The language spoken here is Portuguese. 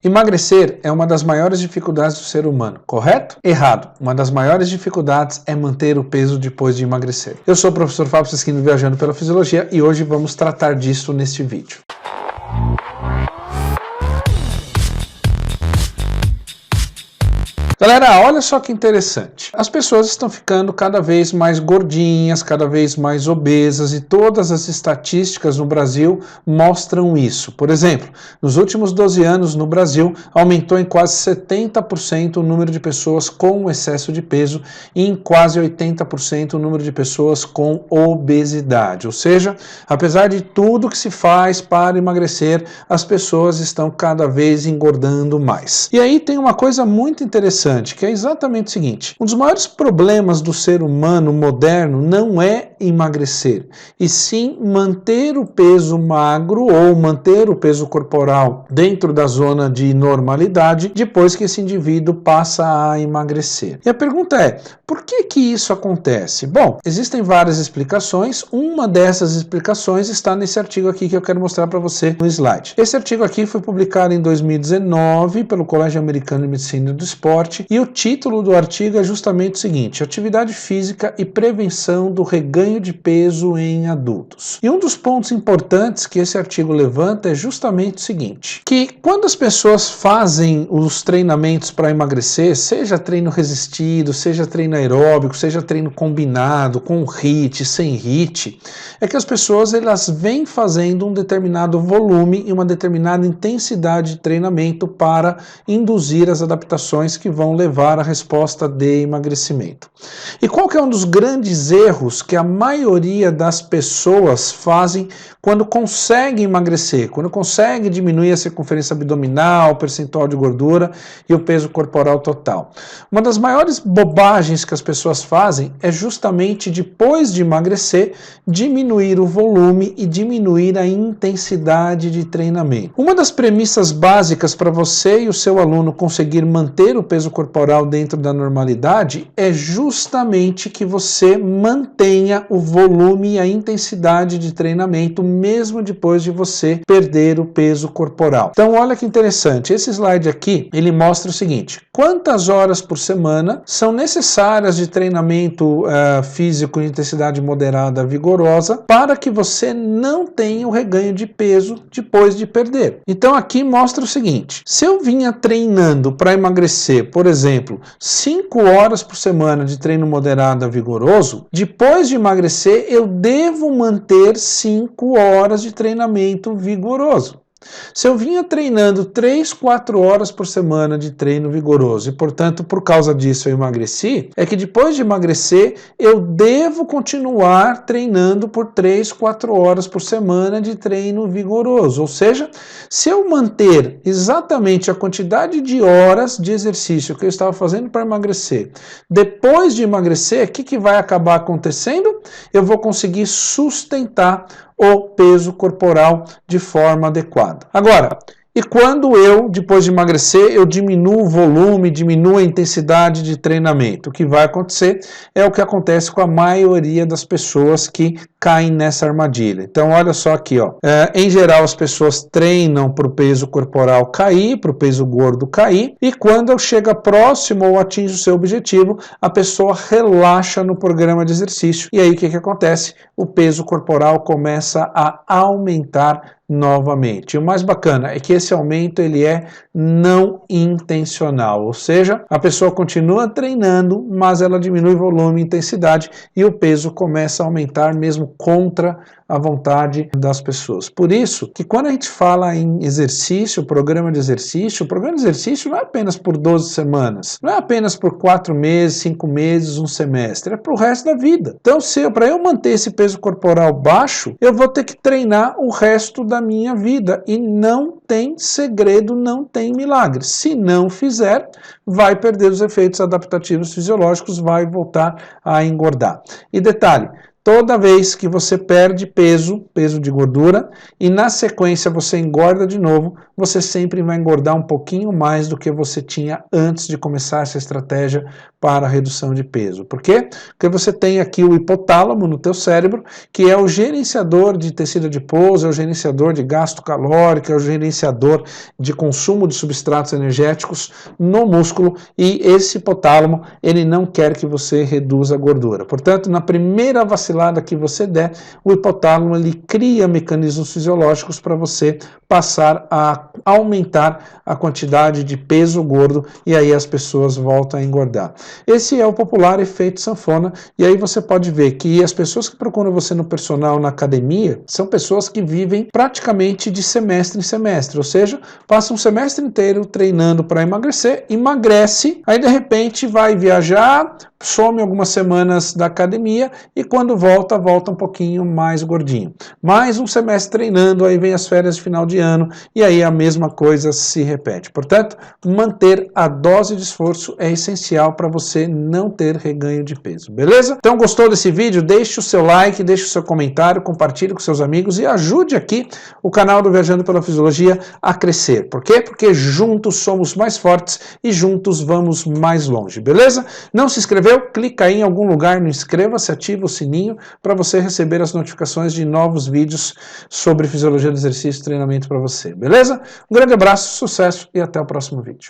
Emagrecer é uma das maiores dificuldades do ser humano, correto? Errado. Uma das maiores dificuldades é manter o peso depois de emagrecer. Eu sou o professor Fábio Siskino, viajando pela fisiologia, e hoje vamos tratar disso neste vídeo. Galera, olha só que interessante. As pessoas estão ficando cada vez mais gordinhas, cada vez mais obesas, e todas as estatísticas no Brasil mostram isso. Por exemplo, nos últimos 12 anos no Brasil, aumentou em quase 70% o número de pessoas com excesso de peso e em quase 80% o número de pessoas com obesidade. Ou seja, apesar de tudo que se faz para emagrecer, as pessoas estão cada vez engordando mais. E aí tem uma coisa muito interessante, que é exatamente o seguinte: um dos maiores problemas do ser humano moderno não é emagrecer, e sim manter o peso magro ou manter o peso corporal dentro da zona de normalidade depois que esse indivíduo passa a emagrecer. E a pergunta é, por que isso acontece? Bom, existem várias explicações. Uma dessas explicações está nesse artigo aqui que eu quero mostrar para você no slide. Esse artigo aqui foi publicado em 2019 pelo Colégio Americano de Medicina do Esporte, e o título do artigo é justamente o seguinte: atividade física e prevenção do reganho de peso em adultos. E um dos pontos importantes que esse artigo levanta é justamente o seguinte: que quando as pessoas fazem os treinamentos para emagrecer, seja treino resistido, seja treino aeróbico, seja treino combinado, com HIIT, sem HIIT, é que as pessoas elas vêm fazendo um determinado volume e uma determinada intensidade de treinamento para induzir as adaptações que vão levar à resposta de emagrecimento. E qual que é um dos grandes erros que a maioria das pessoas fazem quando consegue emagrecer, quando consegue diminuir a circunferência abdominal, o percentual de gordura e o peso corporal total? Uma das maiores bobagens que as pessoas fazem é justamente, depois de emagrecer, diminuir o volume e diminuir a intensidade de treinamento. Uma das premissas básicas para você e o seu aluno conseguir manter o peso corporal dentro da normalidade é justamente que você mantenha o volume e a intensidade de treinamento mesmo depois de você perder o peso corporal. Então olha que interessante, esse slide aqui, ele mostra o seguinte: quantas horas por semana são necessárias de treinamento físico de intensidade moderada vigorosa para que você não tenha o reganho de peso depois de perder. Então aqui mostra o seguinte: se eu vinha treinando para emagrecer, por exemplo, 5 horas por semana de treino moderado a vigoroso, depois de emagrecer eu devo manter 5 horas de treinamento vigoroso. Se eu vinha treinando 3, 4 horas por semana de treino vigoroso e, portanto, por causa disso eu emagreci, é que depois de emagrecer eu devo continuar treinando por 3, 4 horas por semana de treino vigoroso. Ou seja, se eu manter exatamente a quantidade de horas de exercício que eu estava fazendo para emagrecer, depois de emagrecer, o que vai acabar acontecendo? Eu vou conseguir sustentar o peso corporal de forma adequada. Agora, e quando eu, depois de emagrecer, eu diminuo o volume, diminuo a intensidade de treinamento? O que vai acontecer é o que acontece com a maioria das pessoas que caem nessa armadilha. Então olha só aqui, ó. Em geral as pessoas treinam para o peso corporal cair, para o peso gordo cair, e quando chega próximo ou atinge o seu objetivo, a pessoa relaxa no programa de exercício. E aí o que acontece? O peso corporal começa a aumentar novamente. E o mais bacana é que esse aumento ele é não intencional, ou seja, a pessoa continua treinando, mas ela diminui volume e intensidade e o peso começa a aumentar mesmo contra a vontade das pessoas. Por isso que quando a gente fala em exercício, programa de exercício, o programa de exercício não é apenas por 12 semanas, não é apenas por 4 meses, 5 meses, um semestre, é para o resto da vida. Então, para eu manter esse peso corporal baixo, eu vou ter que treinar o resto da minha vida, e não tem segredo, não tem milagre. Se não fizer, vai perder os efeitos adaptativos fisiológicos, vai voltar a engordar. E detalhe, Toda vez que você perde peso, peso de gordura, e na sequência você engorda de novo, você sempre vai engordar um pouquinho mais do que você tinha antes de começar essa estratégia para a redução de peso. Por quê? Porque você tem aqui o hipotálamo no teu cérebro, que é o gerenciador de tecido adiposo, é o gerenciador de gasto calórico, é o gerenciador de consumo de substratos energéticos no músculo, e esse hipotálamo, ele não quer que você reduza a gordura. Portanto, na primeira vacilada que você der, o hipotálamo ele cria mecanismos fisiológicos para você passar a aumentar a quantidade de peso gordo e aí as pessoas voltam a engordar. Esse é o popular efeito sanfona, e aí você pode ver que as pessoas que procuram você no personal, na academia, são pessoas que vivem praticamente de semestre em semestre, ou seja, passa um semestre inteiro treinando para emagrecer, emagrece, aí de repente vai viajar, some algumas semanas da academia e quando volta, volta um pouquinho mais gordinho. Mais um semestre treinando, aí vem as férias de final de ano e aí a mesma coisa se repete. Portanto, manter a dose de esforço é essencial para você não ter reganho de peso, beleza? Então, gostou desse vídeo? Deixe o seu like, deixe o seu comentário, compartilhe com seus amigos e ajude aqui o canal do Viajando pela Fisiologia a crescer. Por quê? Porque juntos somos mais fortes e juntos vamos mais longe, beleza? Não se inscreveu? Clica aí em algum lugar no inscreva-se, ativa o sininho para você receber as notificações de novos vídeos sobre fisiologia do exercício e treinamento para você, beleza? Um grande abraço, sucesso e até o próximo vídeo.